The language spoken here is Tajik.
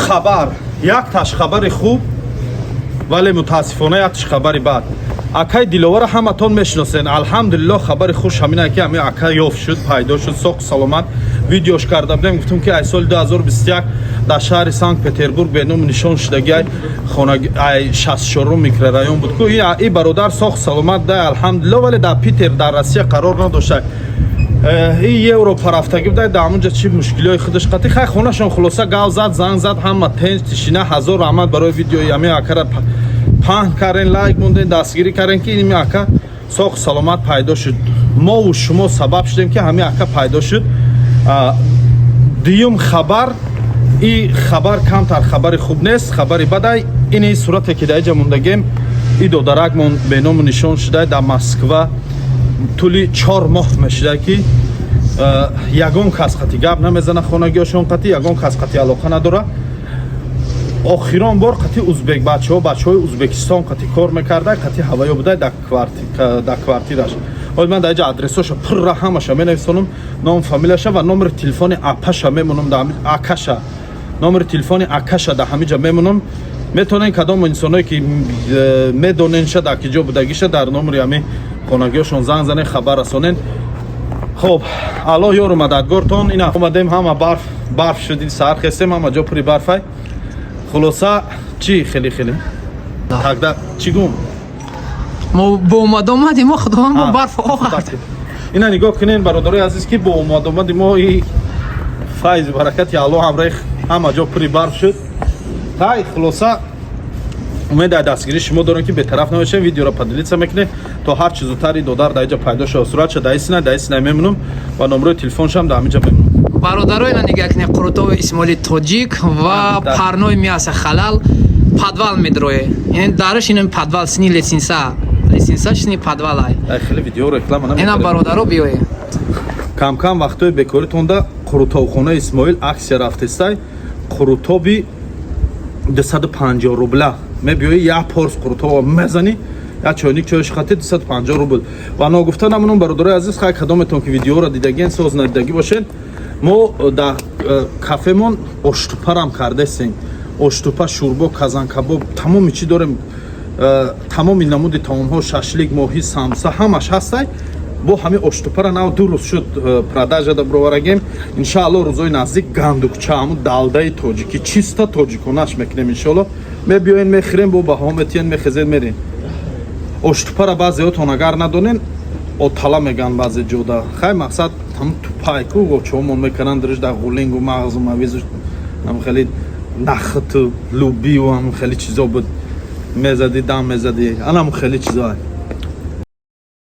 хабар, якташ хабари хуб, вале мутаассифона якташ хабари бад. Акай Диловара ҳаматон мешиносен. Алҳамдулиллоҳ хабари хуш ҳамина ки ҳамин ака ёфт шуд, пайдо шуд, соҳ саломат. Видеош карда будем, гуфтум ки ай соли 2021 дар шаҳри Санкт-Петербург беном нишон шудаги ай хонаги ай 64 микрорайон буд ку и бародар соҳ саломат дай алҳамдулиллоҳ, вале дар Питер дар Россия қарор надошта. И Европа рафтаги будай дар ҳамунҷа чи мушкилиҳои худаш қати. Хай хонашон хулоса гав зад, занг зад, ҳама тенҷ тишина, ҳазор раҳмат барои видеои ҳамин акара паҳн карден, лайк монден, дастгирӣ карден ки ин ака соҳ саломат пайдо шуд. Мову шумо сабаб шудем ки ҳамин ака пайдо шуд. Дуюм хабар, и хабар камтар хабари хуб нест, хабари бадай. Ини сурате ки дар иҷа мондагем, и додаракмон беному нишон шуда дар Москва тӯли 4 моҳ мешуда ки ягон кас қати гап намезана, хонагиҳошон қати ягон кас қати алоқа надора. охирон бор қати узбек бачаҳои Узбекистон қати кор мекарда, қати ҳаваё будай дар квартираш. ҳоло ман дар иҷа адресоша пурра ҳамаша менависонам, ном фамилияша ва номери телефони апаша мемонам, дар акаша номери телефони акаша дар ҳамиҷа мемонам. метавонен кадом инсоное ки медоненша дар ки ҷо будагиша дар номери ҳамин хонагиҳошон занг занен, хабар расонен. хоб аллоҳ ёру мададгортон. ина омадем ҳама барф шуди, саҳар хестем ҳама ҷо пури барфай. хулоса чӣ хеле тагда чӣ гум мо бо омадомади мо худоам бо барф овард. ина нигоҳ кунен бародарои азиз ки бо омадомади мо и файзу баракати аллоҳ ҳамроҳи ҳама ҷо пури барф шуд. тай хулоса умед дар дастгирии шумо дорем ки бетараф намешем, видеоро поделиться мекунем то ҳар чӣ зудтари додар дар иҷа пайдо шуда. суратша дар исина мемонам ва номерои телефоншам дар ҳамиҷа мемонам. бародарои нигакне Қурутови Исмоили тоҷик ва парнои миаса халал подвал медрое. Ин дараш ин подвал сни лесинса сни подвал ай. Ай хеле видео реклама намекунем. Ина бародаро биёе. Кам вақтои бекоритонда Қурутовхонаи Исмоил аксия рафтестай Қурутоби 250 рубла мебиёи як порс Қурутова мезани, як чойник чойш хати 250 рубл. ва ногуфта намунам бародарои азиз, хай кадометон ки видеоро дидаген соз надидагӣ бошед, мо дар кафемон оштупарам кардастем. оштупа, шӯрбо, казанкабоб, тамоми чӣ дорем, тамоми намуди таомҳо, шашлик, моҳӣ, самса ҳамаш ҳастай. бо ҳамин оштупара нав 2 рӯз шуд продажада бироварагем. иншааллоҳ рӯзои наздик гандукча ҳамун далдаи тоҷикӣ чиста тоҷиконаш мекунем. иншааллоҳ мебиёен мехӯрем, бо баҳо метиен мехезен мерем. оштупара баъзеҳотон агар надонен отала меган баъзе ҷода. хай мақсад ҳамун тупайку чомон мекунанд дириш дар ғулингу мағзу мавизу ҳам хеле нахту лубию ҳам хеле чизо буд мезади дам мезади анам хеле чизо.